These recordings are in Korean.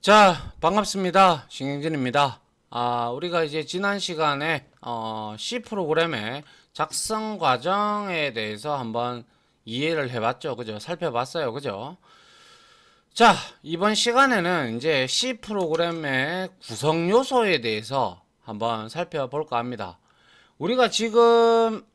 자, 반갑습니다. 신경진입니다. 우리가 이제 지난 시간에 C 프로그램의 작성 과정에 대해서 한번 이해를 해봤죠. 그죠? 살펴봤어요. 그죠? 자, 이번 시간에는 이제 C 프로그램의 구성 요소에 대해서 한번 살펴볼까 합니다. 우리가 지금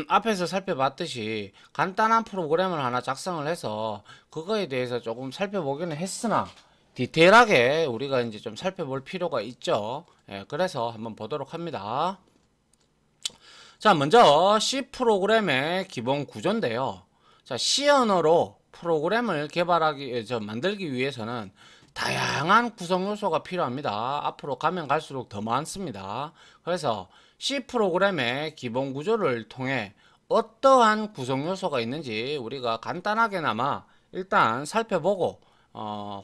앞에서 살펴봤듯이 간단한 프로그램을 하나 작성을 해서 그거에 대해서 조금 살펴보기는 했으나 디테일하게 우리가 이제 좀 살펴볼 필요가 있죠. 예, 그래서 한번 보도록 합니다. 자, 먼저 C 프로그램의 기본 구조인데요. 자, C 언어로 프로그램을 만들기 위해서는 다양한 구성 요소가 필요합니다. 앞으로 가면 갈수록 더 많습니다. 그래서 C 프로그램의 기본 구조를 통해 어떠한 구성 요소가 있는지 우리가 간단하게나마 일단 살펴보고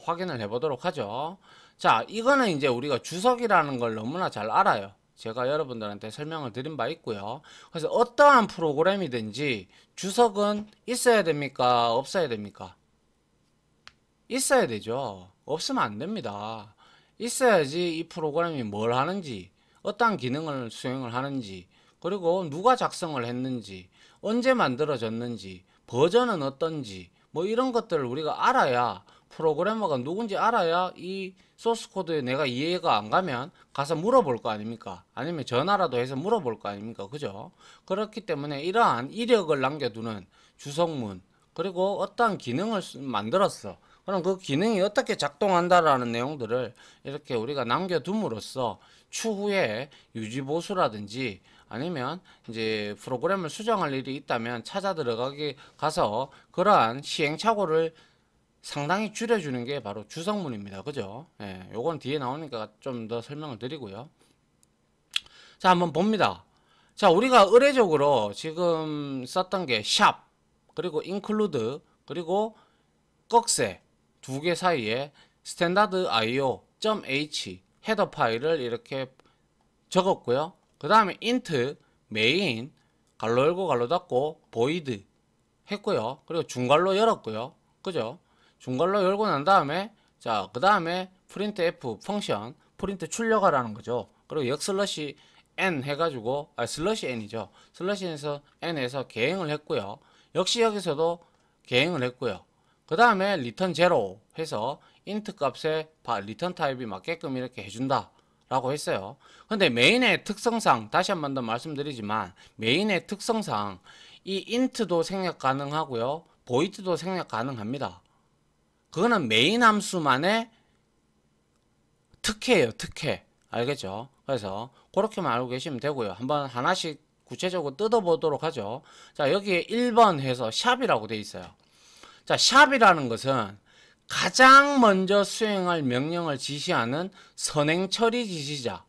확인을 해보도록 하죠. 자, 이거는 이제 우리가 주석이라는 걸 너무나 잘 알아요. 제가 여러분들한테 설명을 드린 바 있고요. 그래서 어떠한 프로그램이든지 주석은 있어야 됩니까? 없어야 됩니까? 있어야 되죠. 없으면 안 됩니다. 있어야지 이 프로그램이 뭘 하는지, 어떠한 기능을 수행을 하는지, 그리고 누가 작성을 했는지, 언제 만들어졌는지, 버전은 어떤지, 뭐 이런 것들을 우리가 알아야, 프로그래머가 누군지 알아야 이 소스 코드에 내가 이해가 안 가면 가서 물어볼 거 아닙니까? 아니면 전화라도 해서 물어볼 거 아닙니까? 그죠? 그렇기 때문에 이러한 이력을 남겨두는 주석문, 그리고 어떠한 기능을 만들었어. 그럼 그 기능이 어떻게 작동한다라는 내용들을 이렇게 우리가 남겨둠으로써 추후에 유지보수라든지 아니면 이제 프로그램을 수정할 일이 있다면 찾아 들어가기 가서 그러한 시행착오를 상당히 줄여주는 게 바로 주석문입니다. 그죠? 예, 요건 뒤에 나오니까 좀 더 설명을 드리고요. 자, 한번 봅니다. 자, 우리가 의례적으로 지금 썼던 게 샵, 그리고 include, 그리고 꺽쇠 두 개 사이에 스탠다드 io.h 헤더 파일을 이렇게 적었고요. 그 다음에 int main 갈로 열고 갈로 닫고 void 했고요. 그리고 중괄로 열었고요. 그죠? 중괄로 열고 난 다음에 자, 그 다음에 printf 펑션 프린트 출력하라는 거죠. 그리고 역슬러시 n 해가지고 슬러시 n이죠. 슬러시 n에서 개행을 했고요. 역시 여기서도 개행을 했고요. 그 다음에 return 0 해서 int 값에 return 타입이 맞게끔 이렇게 해준다 라고 했어요. 근데 메인의 특성상 다시 한 번 더 말씀드리지만 메인의 특성상 이 int도 생략 가능하고요, void도 생략 가능합니다. 그거는 메인 함수만의 특혜예요. 특혜. 알겠죠? 그래서 그렇게만 알고 계시면 되고요. 한번 하나씩 구체적으로 뜯어보도록 하죠. 자, 여기에 1번 해서 샵이라고 돼 있어요. 자, 샵이라는 것은 가장 먼저 수행할 명령을 지시하는 선행 처리 지시자,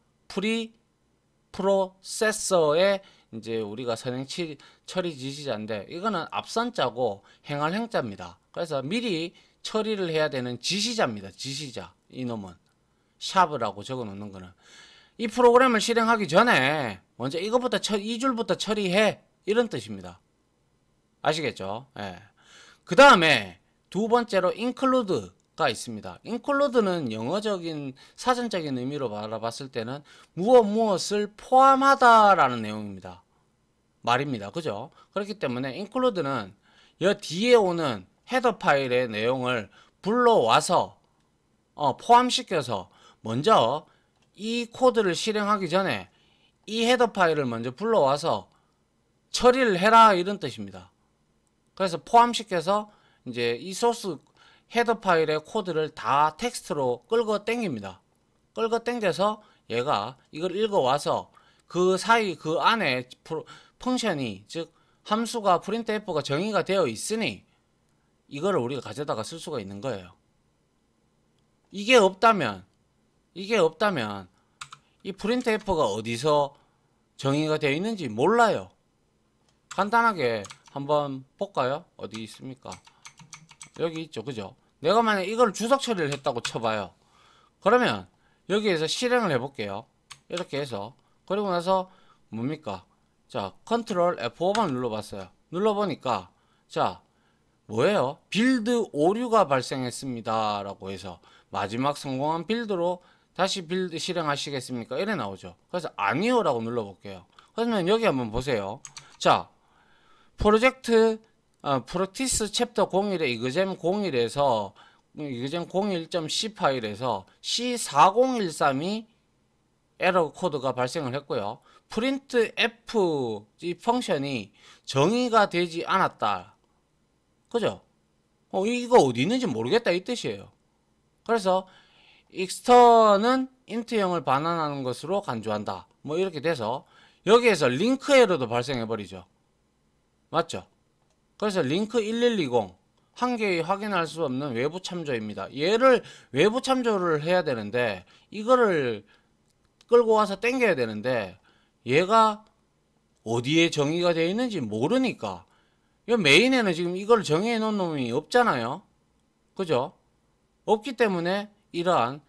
프로세서의 이제 우리가 선행 처리 지시자인데 이거는 앞선자고 행할 행자입니다. 그래서 미리 처리를 해야 되는 지시자입니다. 지시자. 이놈은 샵이라고 적어 놓는 거는 이 프로그램을 실행하기 전에 먼저 이것부터 이 줄부터 처리해 이런 뜻입니다. 아시겠죠? 예. 그 다음에 두 번째로 include가 있습니다. include는 영어적인 사전적인 의미로 바라봤을 때는 무엇을 포함하다라는 내용입니다. 말입니다. 그죠? 그렇기 때문에 include는 여 뒤에 오는 헤더 파일의 내용을 불러와서 포함시켜서 먼저 이 코드를 실행하기 전에 이 헤더 파일을 먼저 불러와서 처리를 해라 이런 뜻입니다. 그래서 포함시켜서 이제 이 소스 헤더 파일의 코드를 다 텍스트로 끌고 땡깁니다. 끌고 땡겨서 얘가 이걸 읽어와서 그 사이 그 안에 펑션이 즉 함수가 printf가 정의가 되어 있으니 이거를 우리가 가져다가 쓸 수가 있는 거예요. 이게 없다면 이 printf가 어디서 정의가 되어 있는지 몰라요. 간단하게 한번 볼까요? 어디 있습니까? 여기 있죠. 그죠? 내가 만약 이걸 주석 처리를 했다고 쳐봐요. 그러면 여기에서 실행을 해볼게요. 이렇게 해서 그리고 나서 뭡니까? 자, 컨트롤 F5만 눌러봤어요. 눌러보니까 자, 뭐예요? 빌드 오류가 발생했습니다 라고 해서 마지막 성공한 빌드로 다시 빌드 실행하시겠습니까? 이래 나오죠. 그래서 아니요라고 눌러볼게요. 그러면 여기 한번 보세요. 자, 프로젝트 프로티스 챕터 01의 이그잼 01에서 이그잼 01.c 파일에서 C4013이 에러 코드가 발생을 했고요. 프린트 F 이 펑션이 정의가 되지 않았다. 그죠? 이거 어디 있는지 모르겠다 이 뜻이에요. 그래서 익스턴은 인트형을 반환하는 것으로 간주한다. 뭐 이렇게 돼서 여기에서 링크 에러도 발생해 버리죠. 맞죠? 그래서 링크 1120 한 개의 확인할 수 없는 외부 참조입니다. 얘를 외부 참조를 해야 되는데 이거를 끌고 와서 당겨야 되는데 얘가 어디에 정의가 되어 있는지 모르니까 이 메인에는 지금 이걸 정의해 놓은 놈이 없잖아요. 그죠? 없기 때문에 이러한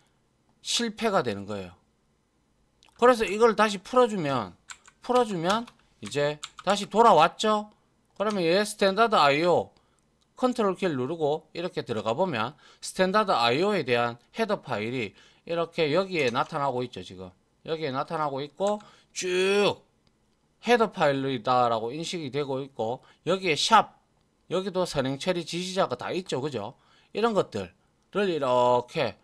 실패가 되는 거예요. 그래서 이걸 다시 풀어주면 이제 다시 돌아왔죠. 그러면 얘 스탠다드 IO 컨트롤 키를 누르고 이렇게 들어가 보면 스탠다드 IO에 대한 헤더 파일이 이렇게 여기에 나타나고 있죠. 지금 여기에 나타나고 있고 쭉 헤더 파일이다 라고 인식이 되고 있고 여기에 샵 여기도 선행 처리 지시자가 다 있죠. 그죠? 이런 것들을 이렇게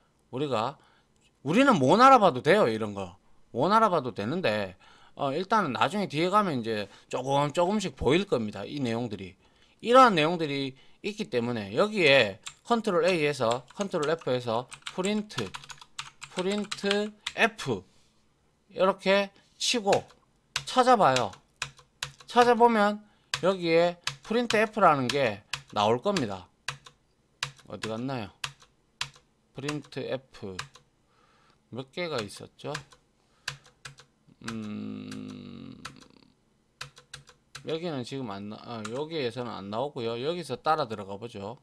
우리는 못 알아봐도 돼요. 이런 거 못 알아봐도 되는데 일단은 나중에 뒤에 가면 이제 조금씩 보일 겁니다. 이 내용들이 이러한 내용들이 있기 때문에 여기에 컨트롤 A에서 컨트롤 F에서 프린트 F 이렇게 치고 찾아봐요. 찾아보면 여기에 프린트 F라는 게 나올 겁니다. 어디 갔나요? 프린트 F 몇 개가 있었죠? 여기는 지금 여기에서는 안 나오고요. 여기서 따라 들어가 보죠.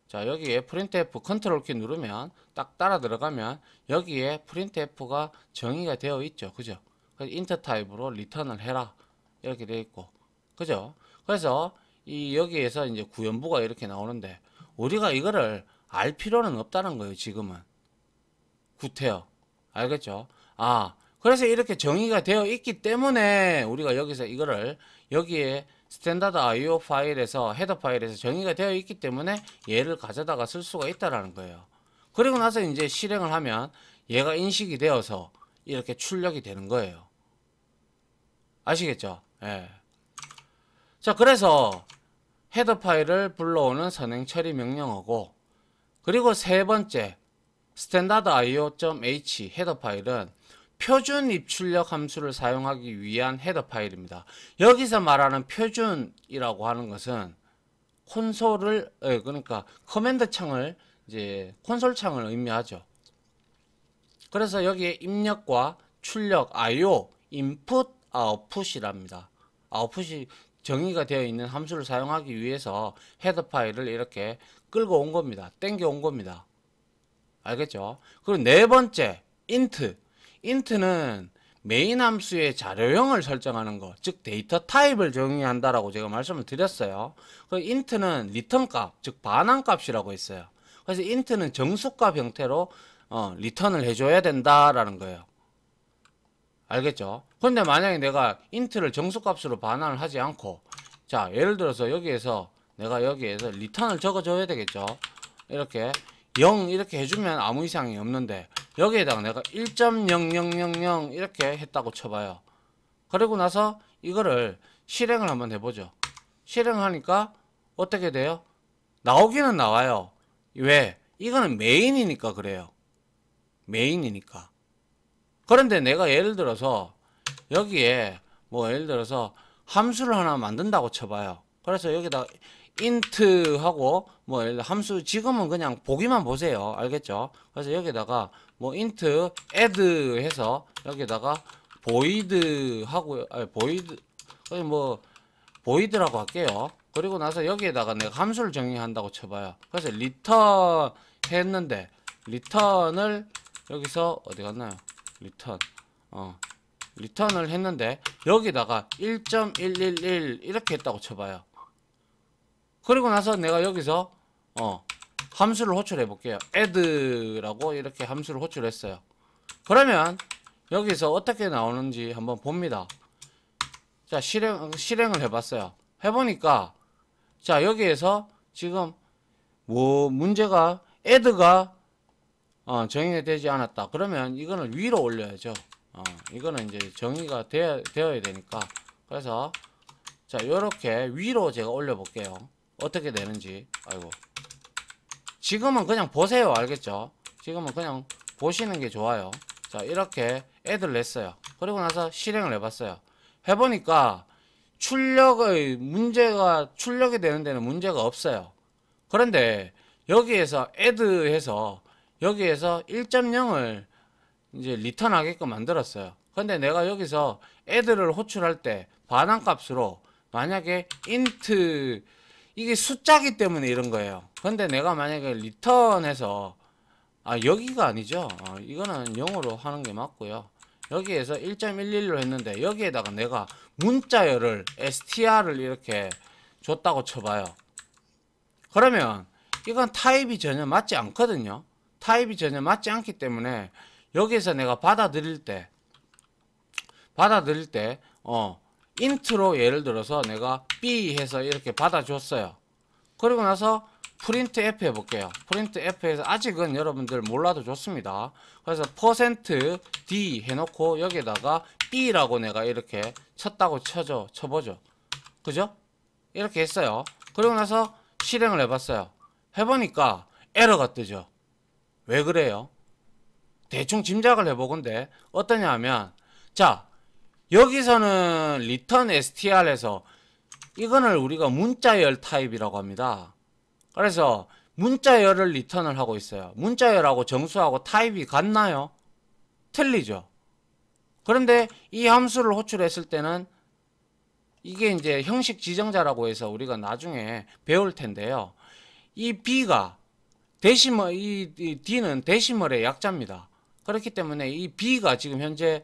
자, 여기에 프린트 F 컨트롤 키 누르면 딱 따라 들어가면 여기에 프린트 F가 정의가 되어 있죠. 그죠? 그래서 인트 타입으로 리턴을 해라. 이렇게 되어 있고. 그죠? 그래서 여기에서 이제 구현부가 이렇게 나오는데 우리가 이거를 알 필요는 없다는 거예요. 지금은. 구태여. 알겠죠? 그래서 이렇게 정의가 되어 있기 때문에 우리가 여기서 이거를 여기에 스탠다드 IO 파일에서 헤더 파일에서 정의가 되어 있기 때문에 얘를 가져다가 쓸 수가 있다라는 거예요. 그리고 나서 이제 실행을 하면 얘가 인식이 되어서 이렇게 출력이 되는 거예요. 아시겠죠? 예. 자, 그래서 헤더 파일을 불러오는 선행 처리 명령어고 그리고 세 번째 스탠다드 io.h 헤더 파일은 표준 입출력 함수를 사용하기 위한 헤더 파일입니다. 여기서 말하는 표준이라고 하는 것은 콘솔을 그러니까 커맨드 창을 이제 콘솔 창을 의미하죠. 그래서 여기에 입력과 출력 IO 인풋 아웃풋이랍니다. 아웃풋이 정의가 되어 있는 함수를 사용하기 위해서 헤더 파일을 이렇게 끌고 온 겁니다. 땡겨 온 겁니다. 알겠죠? 그리고 네 번째 int는 메인 함수의 자료형을 설정하는 것, 즉 데이터 타입을 정의한다라고 제가 말씀을 드렸어요. 그 int는 리턴 값, 즉 반환 값이라고 했어요. 그래서 int는 정수값 형태로 리턴을 해줘야 된다라는 거예요. 알겠죠? 근데 만약에 내가 int를 정수값으로 반환을 하지 않고 자, 예를 들어서 여기에서 내가 여기에서 리턴을 적어줘야 되겠죠? 이렇게 0 이렇게 해주면 아무 이상이 없는데 여기에다가 내가 1.0000 이렇게 했다고 쳐봐요. 그리고 나서 이거를 실행을 한번 해보죠. 실행하니까 어떻게 돼요? 나오기는 나와요. 왜? 이거는 메인이니까 그래요. 메인이니까. 그런데 내가 예를 들어서 여기에 뭐 예를 들어서 함수를 하나 만든다고 쳐봐요. 그래서 여기다 int 하고 뭐 예를 들어 함수 지금은 그냥 보기만 보세요. 알겠죠? 그래서 여기다가 뭐 int add 해서 여기다가 void 하고 void 뭐 void라고 할게요. 그리고 나서 여기에다가 내가 함수를 정의한다고 쳐봐요. 그래서 return 했는데 return을 여기서 어디 갔나요? return을 했는데 여기다가 1.111 이렇게 했다고 쳐봐요. 그리고 나서 내가 여기서 함수를 호출해 볼게요. add라고 이렇게 함수를 호출했어요. 그러면 여기서 어떻게 나오는지 한번 봅니다. 자, 실행을 해봤어요. 해보니까, 자, 여기에서 지금 문제가 add가 정의가 되지 않았다. 그러면 이거는 위로 올려야죠. 이거는 이제 정의가 되어야 되니까. 그래서 자, 요렇게 위로 제가 올려 볼게요. 어떻게 되는지. 아이고. 지금은 그냥 보세요. 알겠죠? 지금은 그냥 보시는 게 좋아요. 자, 이렇게 애들 냈어요. 그리고 나서 실행을 해봤어요. 해보니까 출력이 되는 데는 문제가 없어요. 그런데 여기에서 add해서 여기에서 1.0을 이제 리턴하게끔 만들었어요. 근데 내가 여기서 add를 호출할 때 반환값으로 만약에 int 이게 숫자기 때문에 이런 거예요. 근데 내가 만약에 리턴해서 여기가 아니죠. 이거는 0으로 하는 게 맞고요. 여기에서 1.11로 했는데 여기에다가 내가 문자열을 str을 이렇게 줬다고 쳐봐요. 그러면 이건 타입이 전혀 맞지 않거든요. 타입이 전혀 맞지 않기 때문에 여기에서 내가 받아들일 때 int로 예를 들어서 내가 b 해서 이렇게 받아줬어요. 그리고 나서 printf 해볼게요. printf에서 아직은 여러분들 몰라도 좋습니다. 그래서 %d 해놓고 여기에다가 b라고 내가 이렇게 쳤다고 쳐보죠. 그죠? 이렇게 했어요. 그리고 나서 실행을 해봤어요. 해보니까 에러가 뜨죠. 왜 그래요? 대충 짐작을 해보건데 어떠냐 하면, 자, 여기서는 return str에서 이거를 우리가 문자열 타입이라고 합니다. 그래서 문자열을 리턴을 하고 있어요. 문자열하고 정수하고 타입이 같나요? 틀리죠. 그런데 이 함수를 호출했을 때는 이게 이제 형식 지정자라고 해서 우리가 나중에 배울 텐데요. 이 b가 이 d는 데시멀의 약자입니다. 그렇기 때문에 이 b가 지금 현재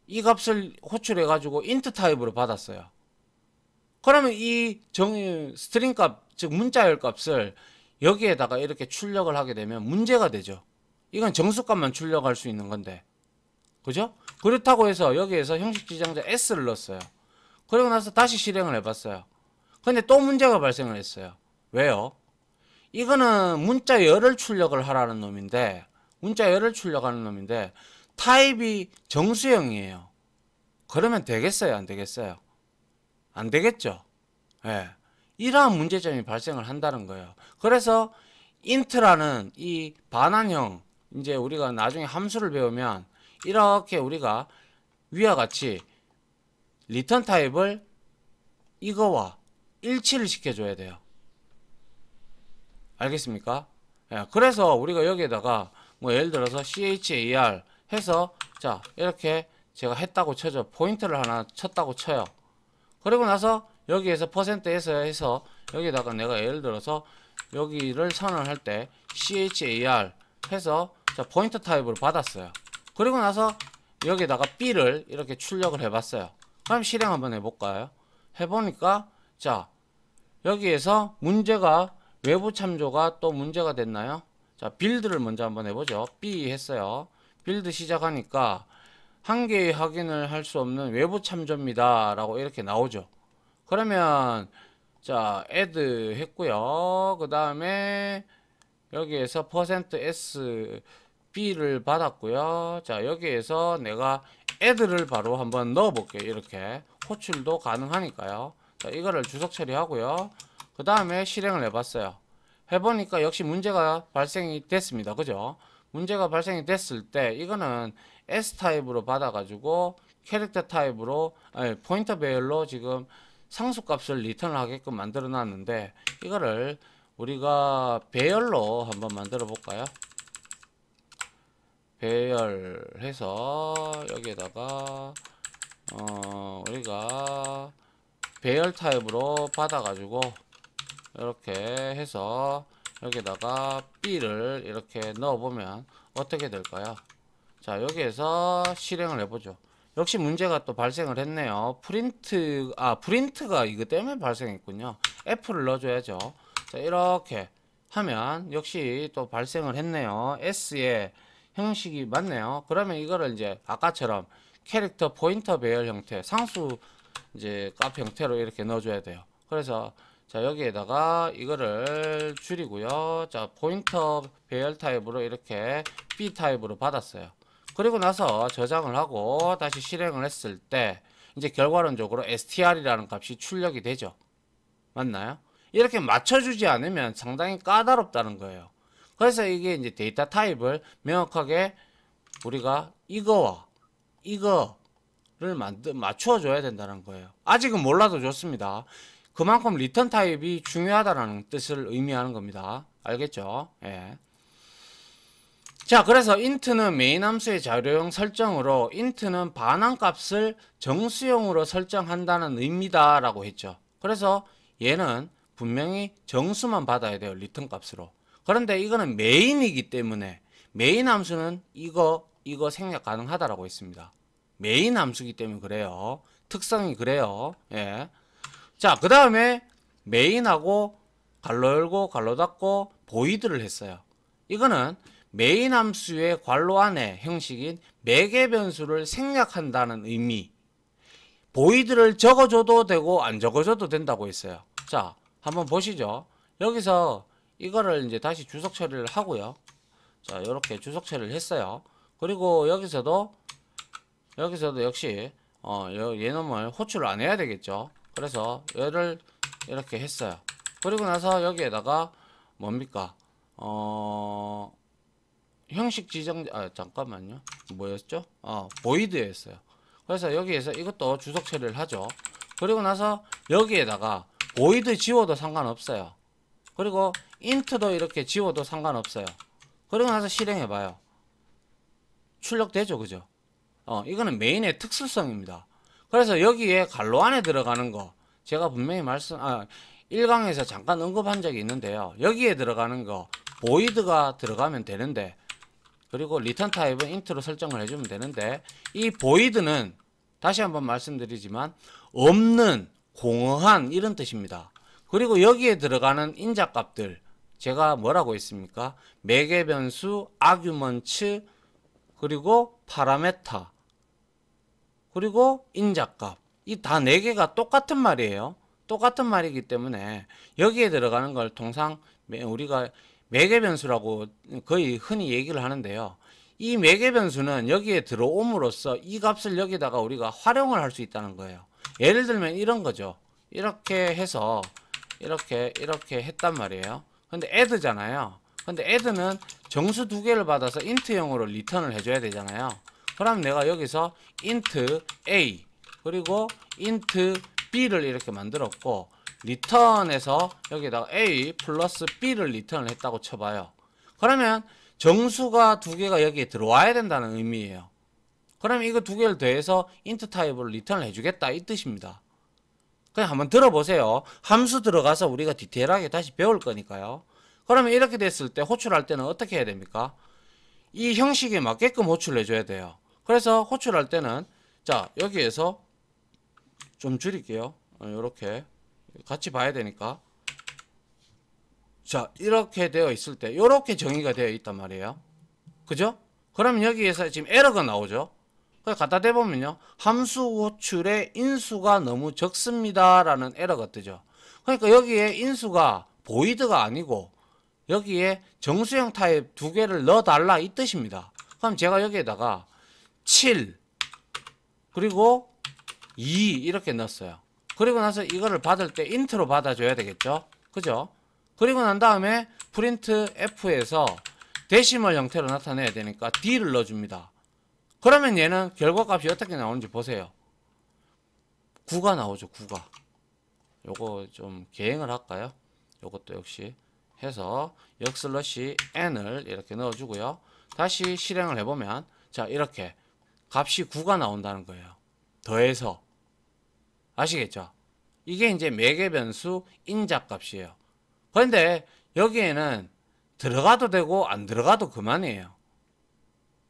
이 값을 호출해 가지고 int 타입으로 받았어요. 그러면 이 스트링 값, 즉 문자열 값을 여기에다가 이렇게 출력을 하게 되면 문제가 되죠. 이건 정수값만 출력할 수 있는 건데, 그죠? 그렇다고 해서 여기에서 형식 지정자 s를 넣었어요. 그리고 나서 다시 실행을 해봤어요. 근데 또 문제가 발생을 했어요. 왜요? 이거는 문자열을 출력을 하라는 놈인데, 문자열을 출력하는 놈인데 타입이 정수형이에요. 그러면 되겠어요? 안 되겠어요? 안 되겠죠? 예. 이러한 문제점이 발생을 한다는 거예요. 그래서 int라는 이 반환형, 이제 우리가 나중에 함수를 배우면 이렇게 우리가 위와 같이 리턴 타입을 이거와 일치를 시켜줘야 돼요. 알겠습니까? 예. 그래서 우리가 여기에다가 뭐 예를 들어서 char 해서 자 이렇게 제가 했다고 쳐줘. 포인트를 하나 쳤다고 쳐요. 그리고 나서 여기에서 %에서 해서 여기다가 내가 예를 들어서 여기를 선언할 때 char 해서 자 포인터 타입으로 받았어요. 그리고 나서 여기다가 b를 이렇게 출력을 해봤어요. 그럼 실행 한번 해볼까요? 해보니까 자 여기에서 문제가 외부 참조가 또 문제가 됐나요? 자 빌드를 먼저 한번 해보죠. b 했어요. 빌드 시작하니까 한 개의 확인을 할 수 없는 외부 참조입니다 라고 이렇게 나오죠. 그러면 자 add 했고요. 그 다음에 여기에서 %s b를 받았고요. 자 여기에서 내가 add를 바로 한번 넣어 볼게요. 이렇게 호출도 가능하니까요. 자 이거를 주석 처리하고요. 그 다음에 실행을 해봤어요. 해보니까 역시 문제가 발생이 됐습니다. 그죠? 문제가 발생이 됐을 때 이거는 S 타입으로 받아가지고 캐릭터 타입으로 포인터 배열로 지금 상수값을 리턴을 하게끔 만들어 놨는데 이거를 우리가 배열로 한번 만들어 볼까요? 배열해서 여기에다가 우리가 배열 타입으로 받아가지고 이렇게 해서 여기다가 B를 이렇게 넣어보면 어떻게 될까요? 자 여기에서 실행을 해보죠. 역시 문제가 또 발생을 했네요. 프린트가 이거 때문에 발생했군요. F를 넣어줘야죠. 자 이렇게 하면 역시 또 발생을 했네요. S의 형식이 맞네요. 그러면 이거를 이제 아까처럼 캐릭터 포인터 배열 형태, 상수 이제 값 형태로 이렇게 넣어줘야 돼요. 그래서 자 여기에다가 이거를 줄이고요. 자 포인터 배열 타입으로 이렇게 B 타입으로 받았어요. 그리고 나서 저장을 하고 다시 실행을 했을 때 이제 결과론적으로 str이라는 값이 출력이 되죠. 맞나요? 이렇게 맞춰주지 않으면 상당히 까다롭다는 거예요. 그래서 이게 이제 데이터 타입을 명확하게 우리가 이거와 이거를 맞춰줘야 된다는 거예요. 아직은 몰라도 좋습니다. 그만큼 리턴 타입이 중요하다는 뜻을 의미하는 겁니다. 알겠죠? 예. 자, 그래서 int는 메인 함수의 자료형 설정으로 int는 반환값을 정수형으로 설정한다는 의미다 라고 했죠. 그래서 얘는 분명히 정수만 받아야 돼요. 리턴 값으로. 그런데 이거는 메인이기 때문에 메인 함수는 이거 생략 가능하다라고 했습니다. 메인 함수이기 때문에 그래요. 특성이 그래요. 예. 자, 그 다음에 메인하고 괄호 열고 괄호 닫고 보이드를 했어요. 이거는 메인 함수의 괄호 안에 형식인 매개 변수를 생략한다는 의미. 보이드를 적어줘도 되고 안 적어줘도 된다고 했어요. 자, 한번 보시죠. 여기서 이거를 이제 다시 주석 처리를 하고요. 자, 이렇게 주석 처리를 했어요. 그리고 여기서도 역시 얘놈을 호출을 안 해야 되겠죠. 그래서 얘를 이렇게 했어요. 그리고 나서 여기에다가 뭡니까? 형식 지정, 잠깐만요. 뭐였죠? 보이드였어요. 그래서 여기에서 이것도 주석 처리를 하죠. 그리고 나서 여기에다가 보이드 지워도 상관없어요. 그리고 int도 이렇게 지워도 상관없어요. 그리고 나서 실행해봐요. 출력되죠, 그죠? 이거는 메인의 특수성입니다. 그래서 여기에 괄호 안에 들어가는 거, 제가 분명히 1강에서 잠깐 언급한 적이 있는데요. 여기에 들어가는 거, 보이드가 들어가면 되는데, 그리고 리턴 타입은 int로 설정을 해주면 되는데, 이 보이드는 다시 한번 말씀드리지만 없는, 공허한 이런 뜻입니다. 그리고 여기에 들어가는 인자값들, 제가 뭐라고 했습니까? 매개 변수, 아규먼츠, 그리고 파라메타, 그리고 인자값, 이 다 4개가 똑같은 말이에요. 똑같은 말이기 때문에 여기에 들어가는 걸 통상 우리가 매개 변수라고 거의 흔히 얘기를 하는데요. 이 매개 변수는 여기에 들어옴으로써 이 값을 여기다가 우리가 활용을 할 수 있다는 거예요. 예를 들면 이런 거죠. 이렇게 해서 이렇게 했단 말이에요. 근데 add잖아요. 근데 add는 정수 2개를 받아서 int형으로 리턴을 해줘야 되잖아요. 그럼 내가 여기서 int a 그리고 int b를 이렇게 만들었고, 리턴에서 여기다가 a 플러스 b를 리턴을 했다고 쳐봐요. 그러면 정수가 2개가 여기에 들어와야 된다는 의미예요. 그러면 이거 2개를 더해서 int 타입으로 리턴을 해주겠다 이 뜻입니다. 그냥 한번 들어보세요. 함수 들어가서 우리가 디테일하게 다시 배울 거니까요. 그러면 이렇게 됐을 때 호출할 때는 어떻게 해야 됩니까? 이 형식에 맞게끔 호출을 해줘야 돼요. 그래서 호출할 때는 자 여기에서 좀 줄일게요. 이렇게 같이 봐야 되니까. 자 이렇게 되어 있을 때 이렇게 정의가 되어 있단 말이에요. 그죠? 그럼 여기에서 지금 에러가 나오죠. 그래서 갖다 대보면요, 함수 호출의 인수가 너무 적습니다 라는 에러가 뜨죠. 그러니까 여기에 인수가 보이드가 아니고 여기에 정수형 타입 2개를 넣어달라 이 뜻입니다. 그럼 제가 여기에다가 7 그리고 2 이렇게 넣었어요. 그리고 나서 이거를 받을 때 int로 받아줘야 되겠죠. 그죠? 그리고 난 다음에 프린트 f에서 데시멀 형태로 나타내야 되니까 d를 넣어줍니다. 그러면 얘는 결과값이 어떻게 나오는지 보세요. 9가 나오죠. 9가. 요거 좀 개행을 할까요? 요것도 역시 해서 역슬러시 n을 이렇게 넣어주고요. 다시 실행을 해보면 자 이렇게 값이 9가 나온다는 거예요. 더해서. 아시겠죠? 이게 이제 매개 변수 인자값이에요. 그런데 여기에는 들어가도 되고 안 들어가도 그만이에요.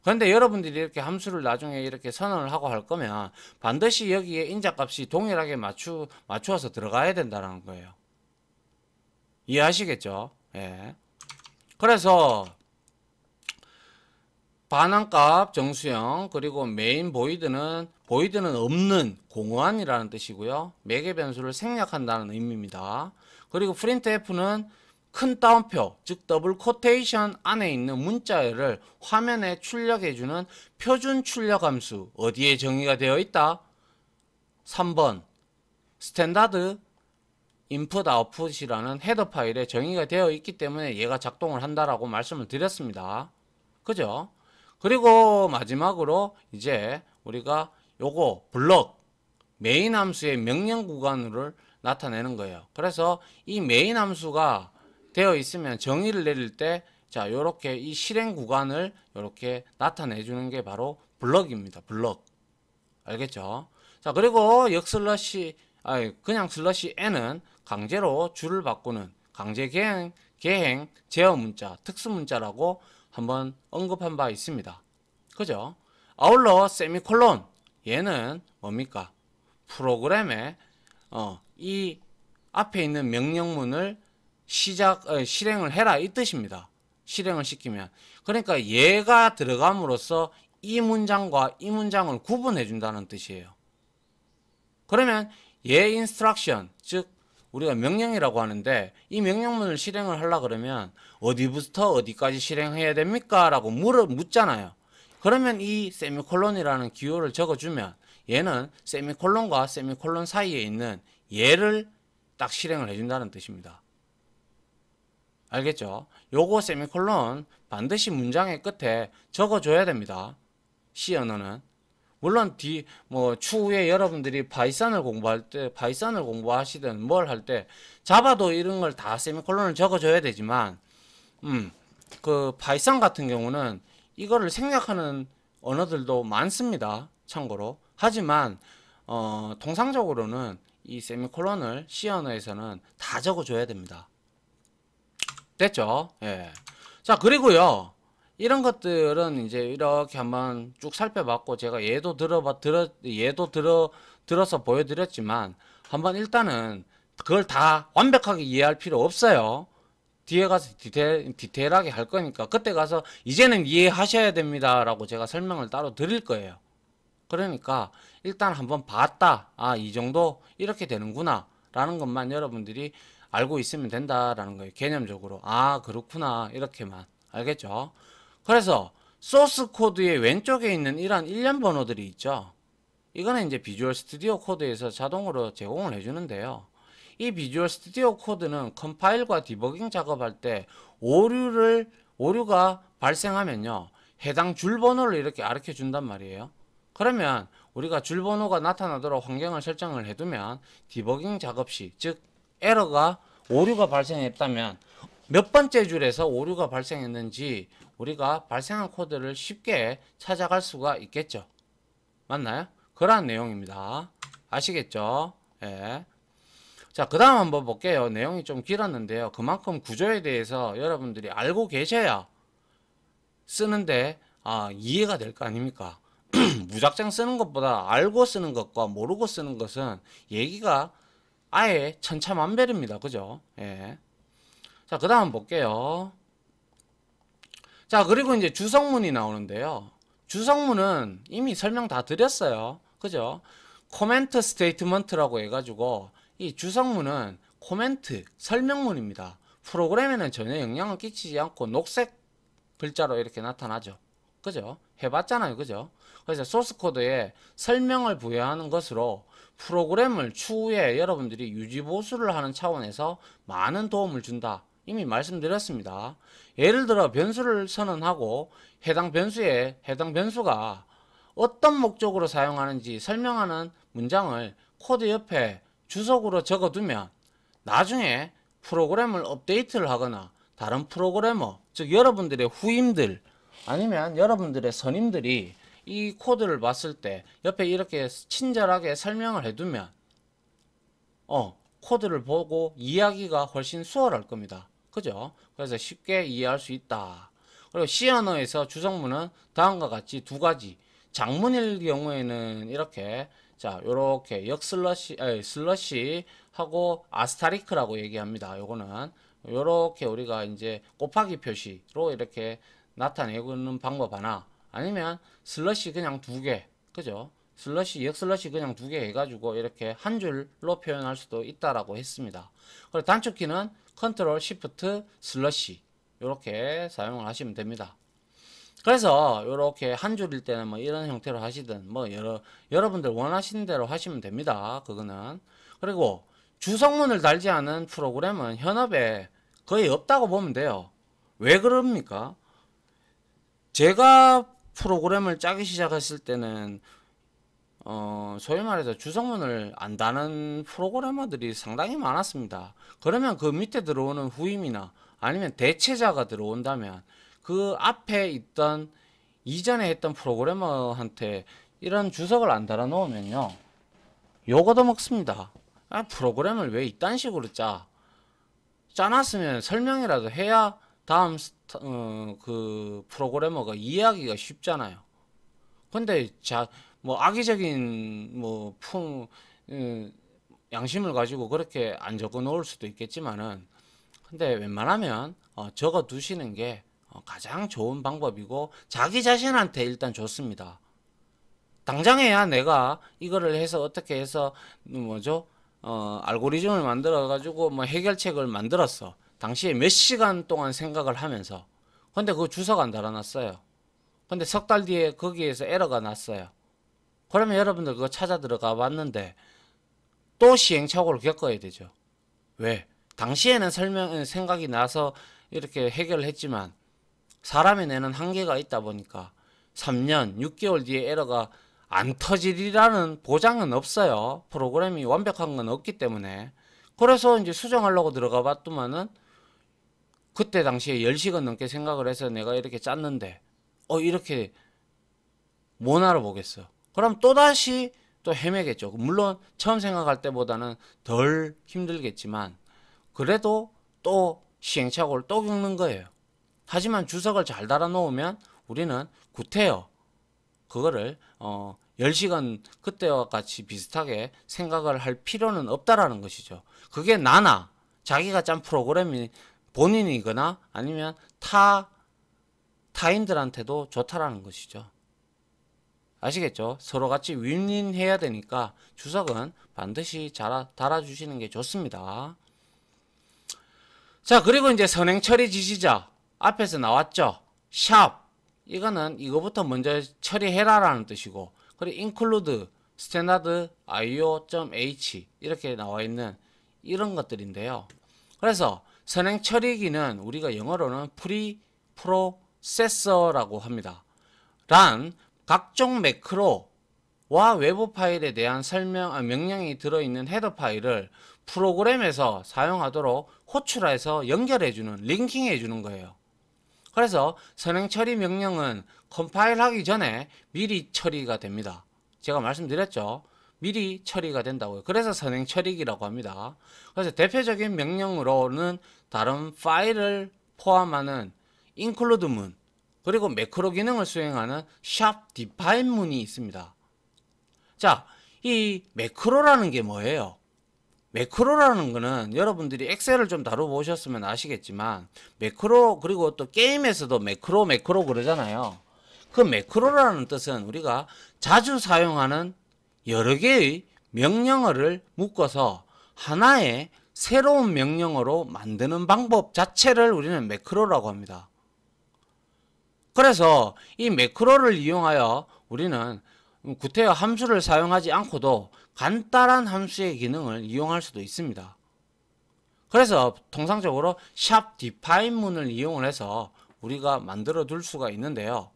그런데 여러분들이 이렇게 함수를 나중에 이렇게 선언을 하고 할 거면 반드시 여기에 인자값이 동일하게 맞추어서 들어가야 된다는 거예요. 이해하시겠죠? 예. 그래서 반환값 정수형 그리고 메인 보이드는 없는 공허한이라는 뜻이고요. 매개 변수를 생략한다는 의미입니다. 그리고 프린트 F는 큰 따옴표 즉 더블 코테이션 안에 있는 문자열을 화면에 출력해주는 표준 출력 함수 어디에 정의가 되어 있다? 3번 스탠다드 인풋 아웃풋이라는 헤더 파일에 정의가 되어 있기 때문에 얘가 작동을 한다라고 말씀을 드렸습니다. 그죠? 그리고 마지막으로 이제 우리가 요거 블럭 메인 함수의 명령 구간을 나타내는 거예요. 그래서 이 메인 함수가 되어 있으면 정의를 내릴 때 자, 요렇게 이 실행 구간을 요렇게 나타내 주는 게 바로 블럭입니다. 블럭. 알겠죠? 자, 그리고 역슬러시 그냥 슬러시 n은 강제로 줄을 바꾸는 강제 개행 제어 문자, 특수 문자라고 한번 언급한 바 있습니다. 그죠? 아울러 세미콜론 얘는 뭡니까? 프로그램에 이 앞에 있는 명령문을 실행을 해라 이 뜻입니다. 실행을 시키면. 그러니까 얘가 들어감으로써 이 문장과 이 문장을 구분해 준다는 뜻이에요. 그러면 얘 인스트럭션 즉 우리가 명령이라고 하는데 이 명령문을 실행을 하려 그러면 어디부터 어디까지 실행해야 됩니까? 라고 묻잖아요. 그러면 이 세미콜론이라는 기호를 적어주면 얘는 세미콜론과 세미콜론 사이에 있는 얘를 딱 실행을 해준다는 뜻입니다. 알겠죠? 요거 세미콜론 반드시 문장의 끝에 적어줘야 됩니다. C 언어는. 물론 추후에 여러분들이 파이썬을 공부할 때, 파이썬을 공부하시든 뭘 할 때, 자바도 이런 걸 다 세미콜론을 적어줘야 되지만, 그 파이썬 같은 경우는 이거를 생략하는 언어들도 많습니다. 참고로. 하지만, 통상적으로는 이 세미콜론을 C 언어에서는 다 적어줘야 됩니다. 됐죠? 예. 자, 그리고요. 이런 것들은 이제 이렇게 한번 쭉 살펴봤고 제가 들어서 보여드렸지만 한번 일단은 그걸 다 완벽하게 이해할 필요 없어요. 뒤에 가서 디테일하게 할 거니까 그때 가서 이제는 이해하셔야 됩니다 라고 제가 설명을 따로 드릴 거예요. 그러니까 일단 한번 봤다. 아, 이 정도 이렇게 되는구나 라는 것만 여러분들이 알고 있으면 된다라는 거예요. 개념적으로. 아, 그렇구나. 이렇게만. 알겠죠? 그래서 소스 코드의 왼쪽에 있는 이러한 일련 번호들이 있죠. 이거는 이제 비주얼 스튜디오 코드에서 자동으로 제공을 해주는데요. 이 비주얼 스튜디오 코드는 컴파일과 디버깅 작업할 때 오류가 발생하면요. 해당 줄 번호를 이렇게 가르쳐 준단 말이에요. 그러면 우리가 줄 번호가 나타나도록 환경을 설정을 해두면 디버깅 작업 시, 즉 오류가 발생했다면 몇 번째 줄에서 오류가 발생했는지 우리가 발생한 코드를 쉽게 찾아갈 수가 있겠죠. 맞나요? 그러한 내용입니다. 아시겠죠? 예. 자, 그 다음 한번 볼게요. 내용이 좀 길었는데요. 그만큼 구조에 대해서 여러분들이 알고 계셔야 쓰는데 이해가 될 거 아닙니까? 무작정 쓰는 것보다 알고 쓰는 것과 모르고 쓰는 것은 얘기가 아예 천차만별입니다. 그죠? 예. 자, 그 다음 볼게요. 자, 그리고 이제 주성문이 나오는데요. 주성문은 이미 설명 다 드렸어요. 그죠? 코멘트 스테이트먼트라고 해가지고 이 주성문은 코멘트, 설명문입니다. 프로그램에는 전혀 영향을 끼치지 않고 녹색 글자로 이렇게 나타나죠. 그죠? 해봤잖아요. 그죠? 그래서 소스코드에 설명을 부여하는 것으로 프로그램을 추후에 여러분들이 유지보수를 하는 차원에서 많은 도움을 준다. 이미 말씀드렸습니다. 예를 들어 변수를 선언하고 해당 변수가 어떤 목적으로 사용하는지 설명하는 문장을 코드 옆에 주석으로 적어두면 나중에 프로그램을 업데이트를 하거나 다른 프로그래머, 즉 여러분들의 후임들 아니면 여러분들의 선임들이 이 코드를 봤을 때 옆에 이렇게 친절하게 설명을 해두면 코드를 보고 이해하기가 훨씬 수월할 겁니다. 그죠? 그래서 쉽게 이해할 수 있다. 그리고 C 언어에서 주성문은 다음과 같이 두 가지. 장문일 경우에는 이렇게 요렇게 슬러시 하고 아스타리크라고 얘기합니다. 요거는 요렇게 우리가 이제 곱하기 표시로 이렇게 나타내는 방법 하나, 아니면 슬러시 그냥 두 개, 그죠? 슬러시, 역슬러시 그냥 두 개 해가지고 이렇게 한 줄로 표현할 수도 있다라고 했습니다. 그리고 단축키는 컨트롤 시프트 슬러시 이렇게 사용을 하시면 됩니다. 그래서 이렇게 한 줄일 때는 뭐 이런 형태로 하시든 뭐 여러분들 원하시는 대로 하시면 됩니다. 그거는. 그리고 주성문을 달지 않은 프로그램은 현업에 거의 없다고 보면 돼요. 왜 그럽니까? 제가 프로그램을 짜기 시작했을 때는 소위 말해서 주성문을 안 다는 프로그래머들이 상당히 많았습니다. 그러면 그 밑에 들어오는 후임이나 아니면 대체자가 들어온다면 그 앞에 있던 이전에 했던 프로그래머한테 이런 주석을 안 달아 놓으면요, 욕 얻어먹습니다. 아, 프로그램을 왜 이딴 식으로 짜놨으면 설명이라도 해야 다음 그 프로그래머가 이해하기가 쉽잖아요. 근데 뭐 악의적인 양심을 가지고 그렇게 안 적어 놓을 수도 있겠지만은, 근데 웬만하면 적어 두시는 게 가장 좋은 방법이고 자기 자신한테 일단 좋습니다. 당장에야 내가 이거를 해서 어떻게 해서 뭐죠? 알고리즘을 만들어 가지고 뭐 해결책을 만들었어. 당시에 몇 시간 동안 생각을 하면서. 근데 그거 주석 안 달아놨어요. 근데 석 달 뒤에 거기에서 에러가 났어요. 그러면 여러분들 그거 찾아 들어가 봤는데 또 시행착오를 겪어야 되죠. 왜? 당시에는 생각이 나서 이렇게 해결을 했지만 사람의 뇌는 한계가 있다 보니까 3년, 6개월 뒤에 에러가 안 터지리라는 보장은 없어요. 프로그램이 완벽한 건 없기 때문에. 그래서 이제 수정하려고 들어가 봤더만은 그때 당시에 10시간 넘게 생각을 해서 내가 이렇게 짰는데 이렇게 못 알아보겠어. 그럼 또다시 또 헤매겠죠. 물론 처음 생각할 때보다는 덜 힘들겠지만 그래도 또 시행착오를 또 겪는 거예요. 하지만 주석을 잘 달아 놓으면 우리는 구태여 그거를 10시간 그때와 같이 비슷하게 생각을 할 필요는 없다라는 것이죠. 그게 나나 자기가 짠 프로그램이 본인이거나 아니면 타인들한테도 좋다라는 것이죠. 아시겠죠? 서로 같이 윈윈해야 되니까 주석은 반드시 달아주시는 게 좋습니다. 자, 그리고 이제 선행 처리 지시자 앞에서 나왔죠. 샵 이거는 이거부터 먼저 처리해라라는 뜻이고, 그리고 include standard io.h 이렇게 나와 있는 이런 것들인데요. 그래서 선행 처리기는 우리가 영어로는 프로세서라고 합니다. 란 각종 매크로와 외부 파일에 대한 명령이 들어있는 헤더 파일을 프로그램에서 사용하도록 호출해서 연결해주는, 링킹해주는 거예요. 그래서 선행 처리 명령은 컴파일 하기 전에 미리 처리가 됩니다. 제가 말씀드렸죠. 미리 처리가 된다고요. 그래서 선행 처리기라고 합니다. 그래서 대표적인 명령으로는 다른 파일을 포함하는 include 문, 그리고 매크로 기능을 수행하는 shop define 문이 있습니다. 자, 이 매크로라는 게 뭐예요? 매크로라는 거는 여러분들이 엑셀을 좀 다뤄보셨으면 아시겠지만 매크로, 그리고 또 게임에서도 매크로 그러잖아요. 그 매크로라는 뜻은 우리가 자주 사용하는 여러 개의 명령어를 묶어서 하나의 새로운 명령어로 만드는 방법 자체를 우리는 매크로라고 합니다. 그래서 이 매크로를 이용하여 우리는 구태여 함수를 사용하지 않고도 간단한 함수의 기능을 이용할 수도 있습니다. 그래서 통상적으로 샵 define 문을 이용을 해서 우리가 만들어 둘 수가 있는데요.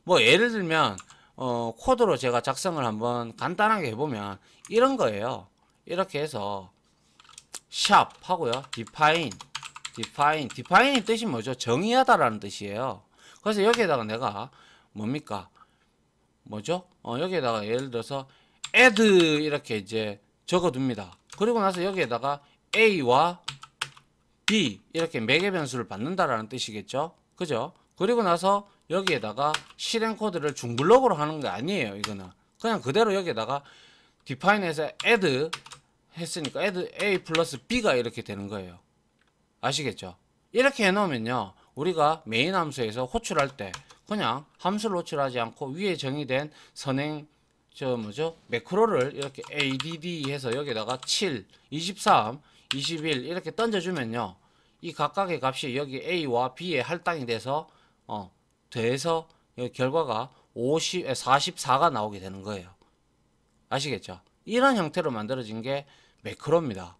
뭐 예를 들면 코드로 제가 작성을 한번 간단하게 해보면 이런 거예요. 이렇게 해서 샵 하고요. define의 뜻이 뭐죠? 정의하다라는 뜻이에요. 그래서 여기에다가 내가 뭡니까? 뭐죠? 여기에다가 예를 들어서 add 이렇게 이제 적어둡니다. 그리고 나서 여기에다가 a와 b 이렇게 매개 변수를 받는다라는 뜻이겠죠? 그죠? 그리고 나서 여기에다가 실행 코드를 중블록으로 하는 게 아니에요. 이거는 그냥 그대로 여기에다가 define에서 add 했으니까 add a 플러스 b가 이렇게 되는 거예요. 아시겠죠? 이렇게 해놓으면요, 우리가 메인 함수에서 호출할 때 그냥 함수를 호출하지 않고 위에 정의된 선행 매크로를 이렇게 add 해서 여기다가 7, 23, 21 이렇게 던져주면요, 이 각각의 값이 여기 a와 b에 할당이 돼서 더해서 여기 결과가 44가 나오게 되는 거예요. 아시겠죠? 이런 형태로 만들어진 게 매크로입니다.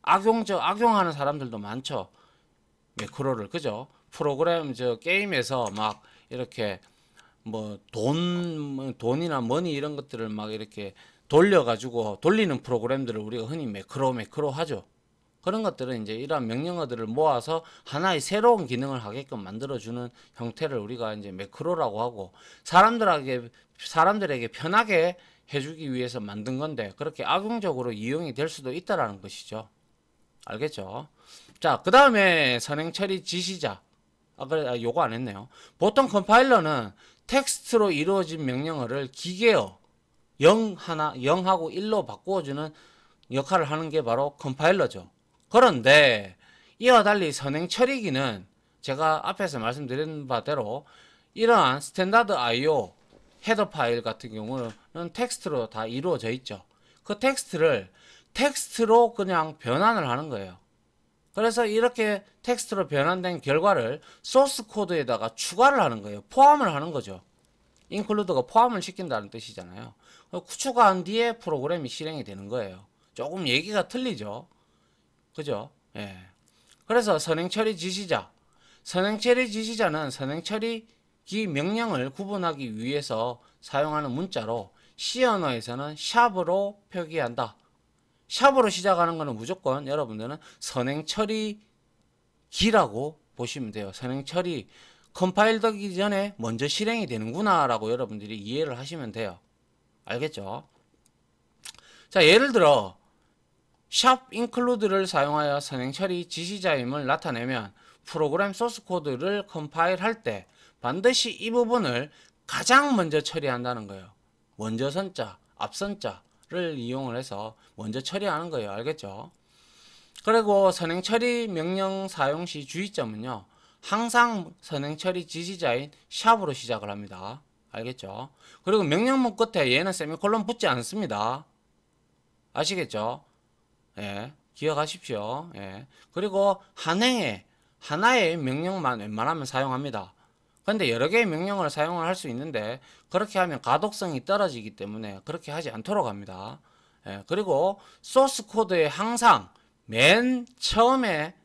악용하는 사람들도 많죠. 매크로를, 그죠? 프로그램 게임에서 막 이렇게 뭐 돈이나 머니 이런 것들을 막 이렇게 돌려가지고 돌리는 프로그램들을 우리가 흔히 매크로 하죠. 그런 것들은 이제 이러한 명령어들을 모아서 하나의 새로운 기능을 하게끔 만들어주는 형태를 우리가 이제 매크로라고 하고, 사람들에게 편하게 해주기 위해서 만든 건데 그렇게 악용적으로 이용이 될 수도 있다라는 것이죠. 알겠죠? 자, 그 다음에 선행 처리 지시자. 그래, 요거 안 했네요. 보통 컴파일러는 텍스트로 이루어진 명령어를 기계어 0하고 1로 바꾸어주는 역할을 하는 게 바로 컴파일러죠. 그런데 이와 달리 선행 처리기는 제가 앞에서 말씀드린 바대로 이러한 스탠다드 IO 헤더 파일 같은 경우는 텍스트로 다 이루어져 있죠. 그 텍스트로 그냥 변환을 하는 거예요. 그래서 이렇게 텍스트로 변환된 결과를 소스 코드에다가 추가를 하는 거예요. 포함을 하는 거죠. include가 포함을 시킨다는 뜻이잖아요. 추가한 뒤에 프로그램이 실행이 되는 거예요. 조금 얘기가 틀리죠. 그죠? 예. 그래서 선행처리 지시자는 선행처리기 명령을 구분하기 위해서 사용하는 문자로 C 언어에서는 샵으로 표기한다. 샵으로 시작하는 거는 무조건 여러분들은 선행처리기라고 보시면 돼요. 선행처리 컴파일 되기 전에 먼저 실행이 되는구나 라고 여러분들이 이해를 하시면 돼요. 알겠죠? 자, 예를 들어 샵 include를 사용하여 선행처리 지시자임을 나타내면 프로그램 소스 코드를 컴파일할 때 반드시 이 부분을 가장 먼저 처리한다는 거예요. 먼저 선자, 앞선자를 이용을 해서 먼저 처리하는 거예요. 알겠죠? 그리고 선행처리 명령 사용 시 주의점은요, 항상 선행처리 지시자인 샵으로 시작을 합니다. 알겠죠? 그리고 명령문 끝에 얘는 세미콜론 붙지 않습니다. 아시겠죠? 예, 기억하십시오. 예. 그리고 하나의 명령만 웬만하면 사용합니다. 근데 여러 개의 명령을 사용을 할 수 있는데 그렇게 하면 가독성이 떨어지기 때문에 그렇게 하지 않도록 합니다. 예, 그리고 소스 코드에 항상 맨 처음에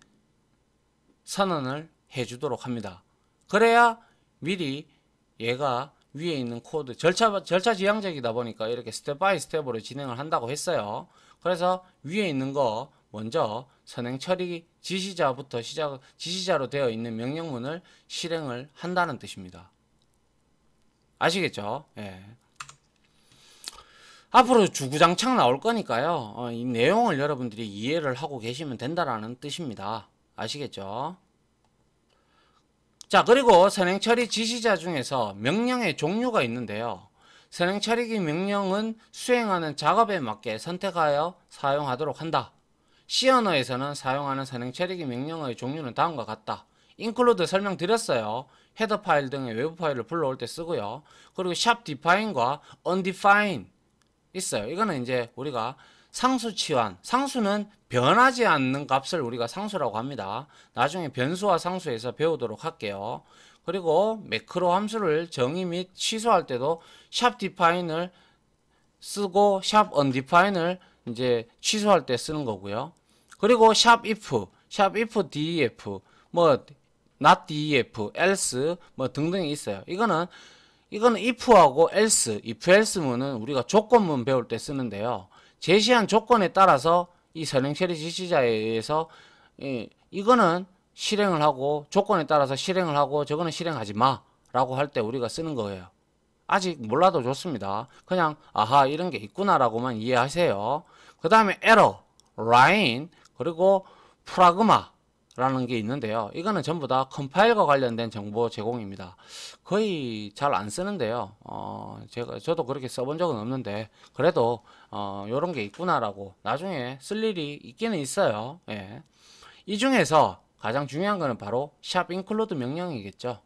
선언을 해주도록 합니다. 그래야 미리 얘가 위에 있는 코드 절차 지향적이다 보니까 이렇게 스텝 바이 스텝으로 진행을 한다고 했어요. 그래서 위에 있는 거 먼저 선행 처리 지시자로 되어 있는 명령문을 실행을 한다는 뜻입니다. 아시겠죠? 예. 앞으로 주구장창 나올 거니까요. 이 내용을 여러분들이 이해를 하고 계시면 된다라는 뜻입니다. 아시겠죠? 자, 그리고 선행 처리 지시자 중에서 명령의 종류가 있는데요. 선행 처리기 명령은 수행하는 작업에 맞게 선택하여 사용하도록 한다. C 언어에서는 사용하는 선행 처리기 명령어의 종류는 다음과 같다. include 설명드렸어요. 헤더 파일 등의 외부 파일을 불러올 때 쓰고요. 그리고 샵 define과 undefine 있어요. 이거는 이제 우리가 상수 치환, 상수는 변하지 않는 값을 우리가 상수라고 합니다. 나중에 변수와 상수에서 배우도록 할게요. 그리고 매크로 함수를 정의 및 취소할 때도 샵 define을 쓰고 샵 undefine을 이제 취소할 때 쓰는 거고요. 그리고 샵 if def, 뭐 not def, else 뭐 등등이 있어요. 이거는 if하고 if else문은 우리가 조건문 배울 때 쓰는데요. 제시한 조건에 따라서 이 선행 처리 지시자에 의해서 이거는 실행을 하고 조건에 따라서 실행을 하고 저거는 실행하지 마 라고 할 때 우리가 쓰는 거예요. 아직 몰라도 좋습니다. 그냥 아하 이런 게 있구나 라고만 이해하세요. 그 다음에 error, line, 그리고 프라그마 라는 게 있는데요. 이거는 전부 다 컴파일과 관련된 정보 제공입니다. 거의 잘 안 쓰는데요. 저도 그렇게 써본 적은 없는데 그래도 요런 게 있구나라고 나중에 쓸 일이 있기는 있어요. 예. 이 중에서 가장 중요한 거는 바로 샵 include 명령이겠죠.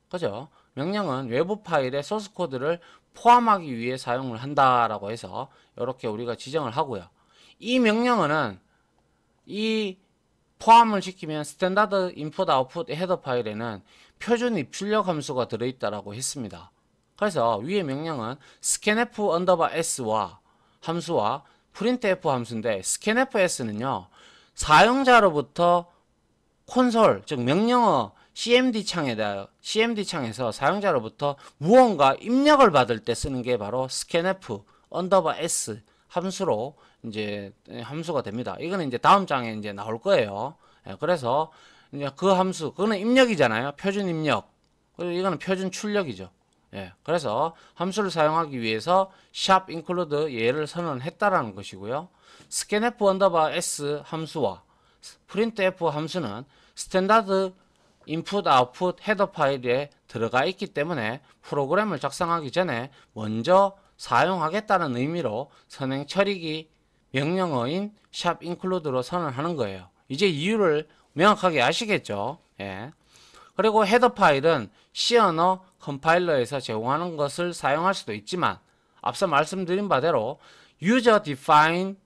그죠? 명령은 외부 파일에 소스 코드를 포함하기 위해 사용을 한다라고 해서 이렇게 우리가 지정을 하고요. 이 명령어는 이 포함을 시키면 스탠다드 인풋 아웃풋 헤더 파일에는 표준 입출력 함수가 들어있다라고 했습니다. 그래서 위의 명령은 scanf s와 함수와 printf 함수인데 scanfs는요 사용자로부터 콘솔 즉 명령어 CMD 창에서 사용자로부터 무언가 입력을 받을 때 쓰는 게 바로 scanf s 함수로 이제 함수가 됩니다. 이거는 이제 다음 장에 이제 나올 거예요. 그래서 이제 그 함수 그거는 입력이잖아요. 표준 입력. 그리고 이거는 표준 출력이죠. 그래서 함수를 사용하기 위해서 샵 include 얘를 선언했다라는 것이고요. scanf s 함수와 printf 함수는 스탠다드 인풋 아웃풋 헤더 파일에 들어가 있기 때문에 프로그램을 작성하기 전에 먼저 사용하겠다는 의미로 선행 처리기 명령어인 샵 include로 선언하는 거예요. 이제 이유를 명확하게 아시겠죠? 그리고 헤더 파일은 C 언어 컴파일러에서 제공하는 것을 사용할 수도 있지만 앞서 말씀드린 바대로 user define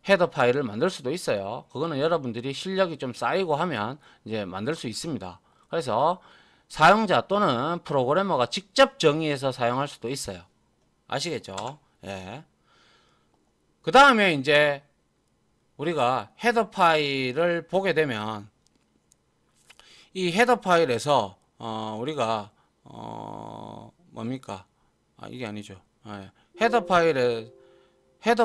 헤더 파일을 만들 수도 있어요. 그거는 여러분들이 실력이 좀 쌓이고 하면 이제 만들 수 있습니다. 그래서 사용자 또는 프로그래머가 직접 정의해서 사용할 수도 있어요. 아시겠죠? 그 다음에 이제 우리가 헤더 파일을 보게 되면 이 헤더 파일에서 우리가 뭡니까? 이게 아니죠. 헤더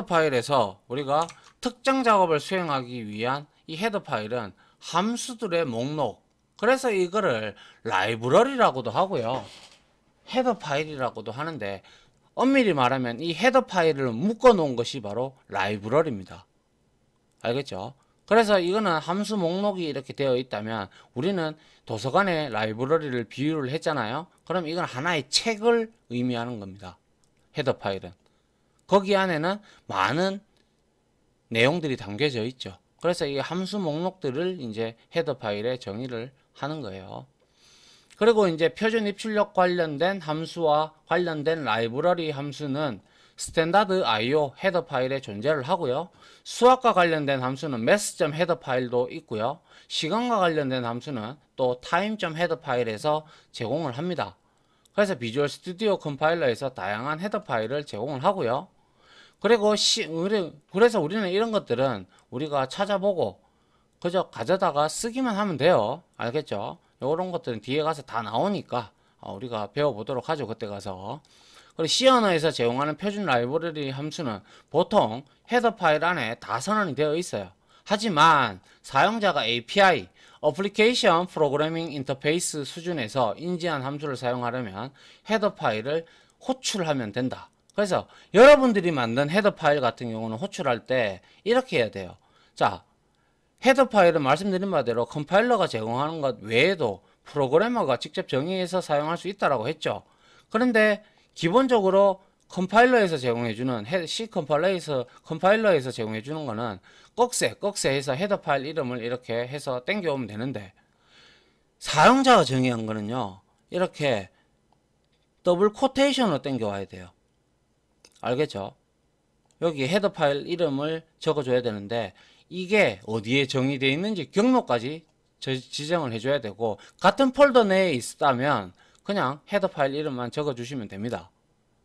파일에서 우리가 특정 작업을 수행하기 위한 이 헤더 파일은 함수들의 목록. 그래서 이거를 라이브러리라고도 하고요. 헤더 파일이라고도 하는데 엄밀히 말하면 이 헤더 파일을 묶어 놓은 것이 바로 라이브러리입니다. 알겠죠? 그래서 이거는 함수 목록이 이렇게 되어 있다면 우리는 도서관에 라이브러리를 비유를 했잖아요. 그럼 이건 하나의 책을 의미하는 겁니다. 헤더 파일은. 거기 안에는 많은 내용들이 담겨져 있죠. 그래서 이 함수 목록들을 이제 헤더 파일에 정의를 하는 거예요. 그리고 이제 표준 입출력 관련된 함수와 관련된 라이브러리 함수는 스탠다드 IO 헤더 파일에 존재를 하고요. 수학과 관련된 함수는 math.헤더 파일도 있고요. 시간과 관련된 함수는 또 time.헤더 파일에서 제공을 합니다. 그래서 비주얼 스튜디오 컴파일러에서 다양한 헤더 파일을 제공을 하고요. 그리고 그래서 우리는 이런 것들은 우리가 찾아보고 그저 가져다가 쓰기만 하면 돼요. 알겠죠? 이런 것들은 뒤에 가서 다 나오니까 우리가 배워보도록 하죠. 그때 가서. 그리고 C 언어에서 제공하는 표준 라이브러리 함수는 보통 헤더 파일 안에 다 선언이 되어 있어요. 하지만 사용자가 API, Application Programming Interface 수준에서 인지한 함수를 사용하려면 헤더 파일을 호출하면 된다. 그래서 여러분들이 만든 헤더 파일 같은 경우는 호출할 때 이렇게 해야 돼요. 자, 헤더 파일은 말씀드린 바대로 컴파일러가 제공하는 것 외에도 프로그래머가 직접 정의해서 사용할 수 있다고 했죠. 그런데 기본적으로 컴파일러에서 제공해주는 C 컴파일러에서 제공해주는 거는 꺽쇠 해서 헤더 파일 이름을 이렇게 해서 땡겨오면 되는데 사용자가 정의한 거는요 이렇게 더블 코테이션으로 땡겨와야 돼요. 알겠죠? 여기 헤더 파일 이름을 적어줘야 되는데 이게 어디에 정의되어 있는지 경로까지 지정을 해줘야 되고 같은 폴더 내에 있다면 그냥 헤더 파일 이름만 적어주시면 됩니다.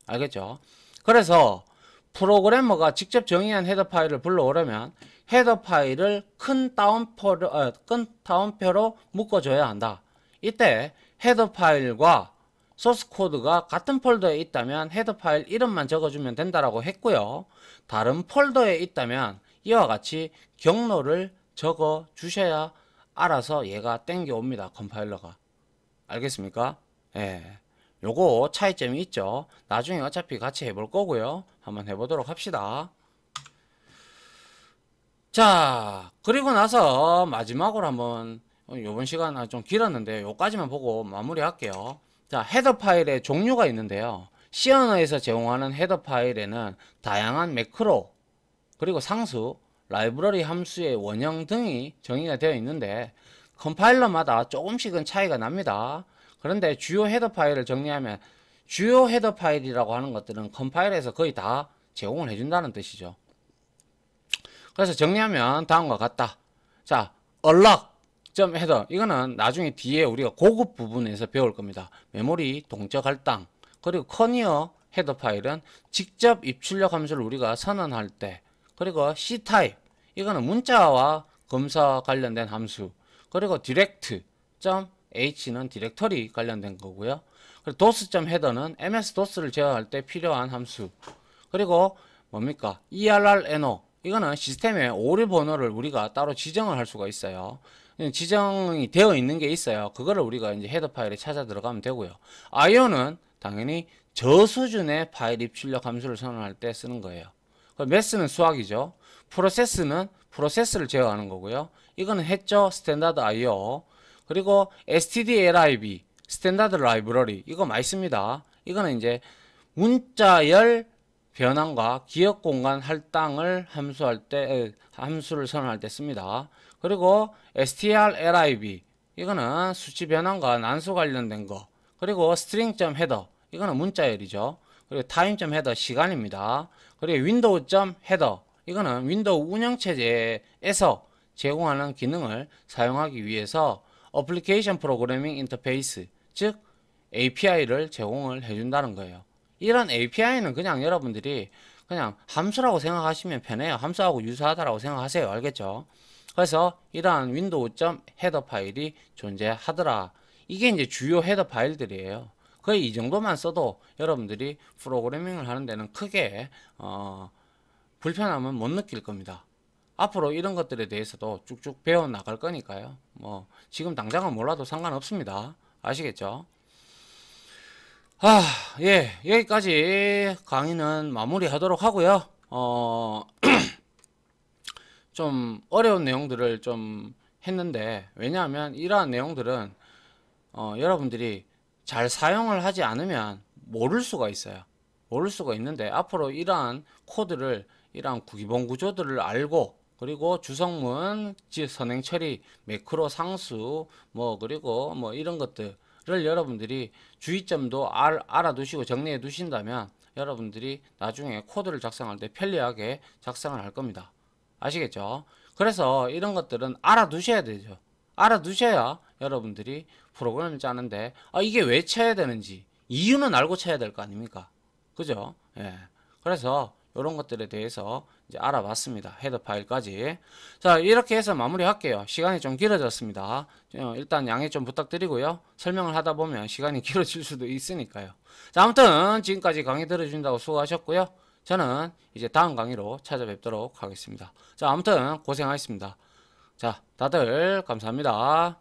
알겠죠? 그래서 프로그래머가 직접 정의한 헤더 파일을 불러오려면 헤더 파일을 큰 따옴표로 묶어줘야 한다. 이때 헤더 파일과 소스 코드가 같은 폴더에 있다면 헤더 파일 이름만 적어주면 된다라고 했고요. 다른 폴더에 있다면 이와 같이 경로를 적어 주셔야 알아서 얘가 땡겨옵니다. 컴파일러가. 알겠습니까? 요거 차이점이 있죠. 나중에 어차피 같이 해볼 거고요. 한번 해보도록 합시다. 자, 그리고 나서 마지막으로 한번 요번 시간 좀 길었는데 요까지만 보고 마무리 할게요. 자, 헤더 파일의 종류가 있는데요. C 언어에서 제공하는 헤더 파일에는 다양한 매크로 그리고 상수, 라이브러리 함수의 원형 등이 정의가 되어 있는데 컴파일러마다 조금씩은 차이가 납니다. 그런데 주요 헤더 파일을 정리하면 주요 헤더 파일이라고 하는 것들은 컴파일에서 거의 다 제공을 해준다는 뜻이죠. 그래서 정리하면 다음과 같다. 자, unlock.header 이거는 나중에 뒤에 우리가 고급 부분에서 배울 겁니다. 메모리 동적 할당 그리고 커니어 헤더 파일은 직접 입출력 함수를 우리가 선언할 때, 그리고 ctype 이거는 문자와 검사 관련된 함수, 그리고 direct.h는 디렉터리 관련된 거고요. 그리고 dos.header는 ms-DOS를 제어할 때 필요한 함수, 그리고 뭡니까 errno 이거는 시스템의 오류 번호를 우리가 따로 지정을 할 수가 있어요. 지정이 되어 있는 게 있어요. 그거를 우리가 이제 헤더 파일에 찾아 들어가면 되고요. io는 당연히 저수준의 파일 입출력 함수를 선언할 때 쓰는 거예요. 매스는 수학이죠. 프로세스는 프로세스를 제어하는 거고요. 이거는 했죠. 스탠다드 IO. 그리고 stdlib 스탠다드 라이브러리 이거 많이 씁니다. 이거는 이제 문자열 변환과 기억 공간 할당을 함수를 선언할 때 씁니다. 그리고 strlib 이거는 수치 변환과 난수 관련된 거. 그리고 string.header 이거는 문자열이죠. 그리고 time.header 시간입니다. 그리고 window.header 이거는 윈도우 운영체제에서 제공하는 기능을 사용하기 위해서 어플리케이션 프로그래밍 인터페이스 즉 API를 제공을 해준다는 거예요. 이런 API는 그냥 여러분들이 그냥 함수라고 생각하시면 편해요. 함수하고 유사하다라고 생각하세요. 알겠죠? 그래서 이러한 window.header 파일이 존재하더라. 이게 이제 주요 헤더 파일들이에요. 거의 이 정도만 써도 여러분들이 프로그래밍을 하는 데는 크게 불편함은 못 느낄 겁니다. 앞으로 이런 것들에 대해서도 쭉쭉 배워 나갈 거니까요. 뭐 지금 당장은 몰라도 상관없습니다. 아시겠죠? 예, 여기까지 강의는 마무리하도록 하고요. 좀 어려운 내용들을 좀 했는데, 왜냐하면 이러한 내용들은 여러분들이 잘 사용을 하지 않으면 모를 수가 있어요. 모를 수가 있는데 앞으로 이러한 코드를, 이러한 기본 구조들을 알고, 그리고 주성문, 선행 처리, 매크로 상수, 그리고 이런 것들을 여러분들이 주의점도 알아두시고 정리해 두신다면 여러분들이 나중에 코드를 작성할 때 편리하게 작성을 할 겁니다. 아시겠죠? 그래서 이런 것들은 알아두셔야 되죠. 알아두셔야 여러분들이 프로그램을 짜는데 이게 왜 쳐야 되는지 이유는 알고 쳐야 될 거 아닙니까? 그죠? 예. 그래서 이런 것들에 대해서 이제 알아봤습니다. 헤더 파일까지. 자, 이렇게 해서 마무리할게요. 시간이 좀 길어졌습니다. 일단 양해 좀 부탁드리고요. 설명을 하다 보면 시간이 길어질 수도 있으니까요. 자, 아무튼 지금까지 강의 들어주신다고 수고하셨고요. 저는 이제 다음 강의로 찾아뵙도록 하겠습니다. 자, 아무튼 고생하셨습니다. 자, 다들 감사합니다.